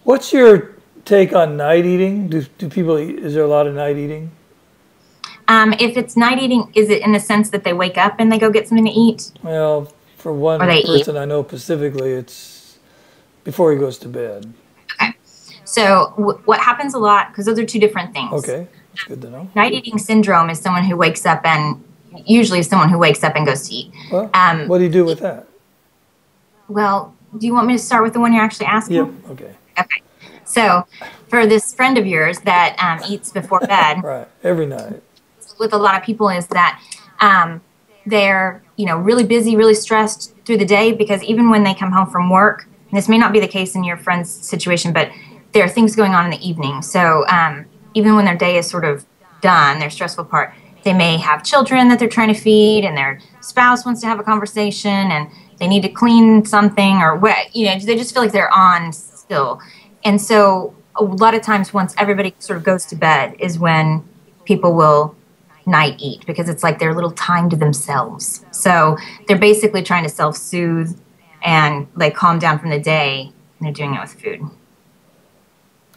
What's your take on night eating? Do people eat, is there a lot of night eating? If it's night eating, is it in the sense that they wake up and they go get something to eat, Well, for or one they eat? person I know specifically, it's before he goes to bed. Okay. So what happens a lot, because those are two different things. Okay, that's good to know. Night eating syndrome is someone who wakes up and usually someone who wakes up and goes to eat. Well, Um, what do you do with that? well, do you want me to start with the one you're actually Yep, asking? okay. Okay. So for this friend of yours that eats before bed, Right, every night. with a lot of people is that they're really busy, really stressed through the day because even when they come home from work, and this may not be the case in your friend's situation, but there are things going on in the evening. So even when their day is sort of done, their stressful part, they may have children that they're trying to feed, and their spouse wants to have a conversation, and they need to clean something, or what they just feel like they're on still. And so a lot of times, once everybody sort of goes to bed, is when people will night eat because it's like their little time to themselves. So they're basically trying to self-soothe and like calm down from the day, and they're doing it with food.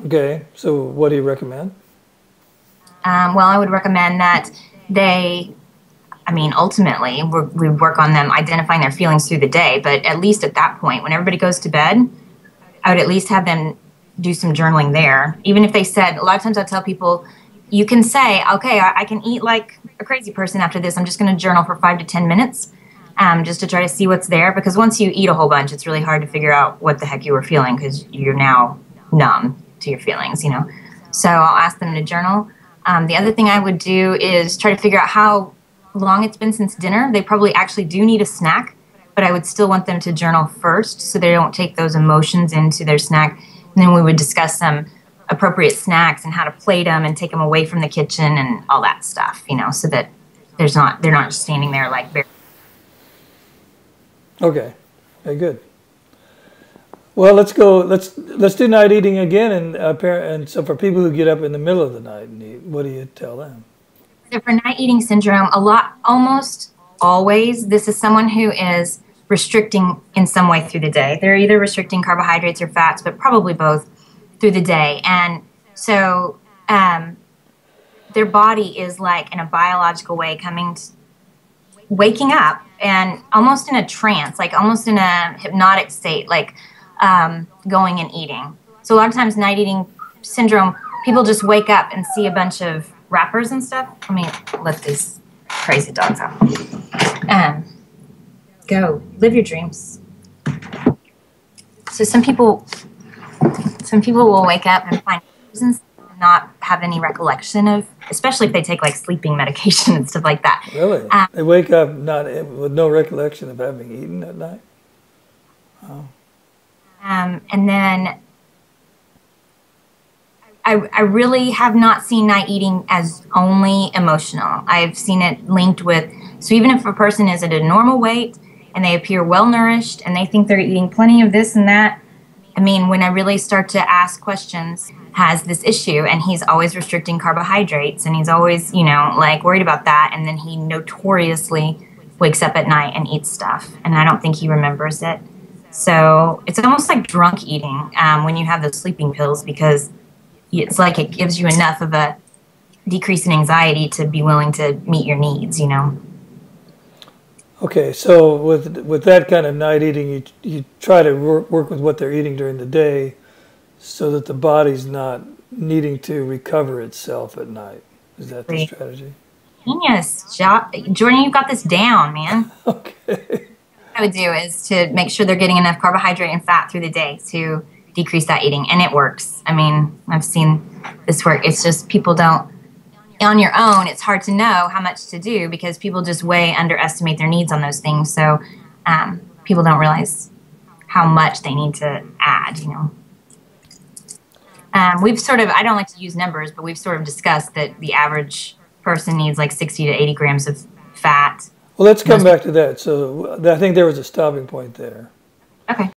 Okay, so what do you recommend? Well, I would recommend that ultimately we work on them identifying their feelings through the day, but at least at that point, when everybody goes to bed, I would at least have them do some journaling there. Even if they said, a lot of times I tell people, you can say, okay, I can eat like a crazy person after this. I'm just going to journal for 5 to 10 minutes just to try to see what's there. Because once you eat a whole bunch, it's really hard to figure out what the heck you were feeling because you're now numb to your feelings. So I'll ask them to journal. The other thing I would do is try to figure out how long it's been since dinner. They probably actually do need a snack, but I would still want them to journal first so they don't take those emotions into their snack. And then we would discuss some appropriate snacks and how to plate them and take them away from the kitchen and all that stuff, so that they're not just standing there like bare. Okay, very good. Well, let's go. Let's do night eating again, and so for people who get up in the middle of the night and eat, what do you tell them? So for night eating syndrome, almost always, this is someone who is restricting in some way through the day. They're either restricting carbohydrates or fats, but probably both through the day. And so their body is like in a biological way waking up and almost in a trance, like almost in a hypnotic state, like going and eating. So a lot of times night eating syndrome, people just wake up and see a bunch of wrappers and stuff. Let me let these crazy dogs out. Go live your dreams. So some people will wake up and find reasons and not have any recollection of, especially if they take like sleeping medication and stuff like that. Really? They wake up with no recollection of having eaten at night? Oh. And then I really have not seen night eating as only emotional. I've seen it linked with, so even if a person is at a normal weight and they appear well nourished and they think they're eating plenty of this and that, when I really start to ask questions, has this issue, and he's always restricting carbohydrates, and he's always, like worried about that, and then he notoriously wakes up at night and eats stuff, and I don't think he remembers it. So it's almost like drunk eating when you have those sleeping pills, because it's like it gives you enough of a decrease in anxiety to be willing to meet your needs. Okay, so with that kind of night eating, you try to work with what they're eating during the day so that the body's not needing to recover itself at night. Is that the strategy? Genius. Jordan, you've got this down, man. Okay. What I would do is to make sure they're getting enough carbohydrate and fat through the day to decrease that eating, and it works. I've seen this work. It's just people don't, on your own, it's hard to know how much to do because people just way underestimate their needs on those things. So people don't realize how much they need to add, We've sort of, I don't like to use numbers, but we've sort of discussed that the average person needs like 60 to 80 grams of fat. Well, let's come back to that. So I think there was a stopping point there. Okay.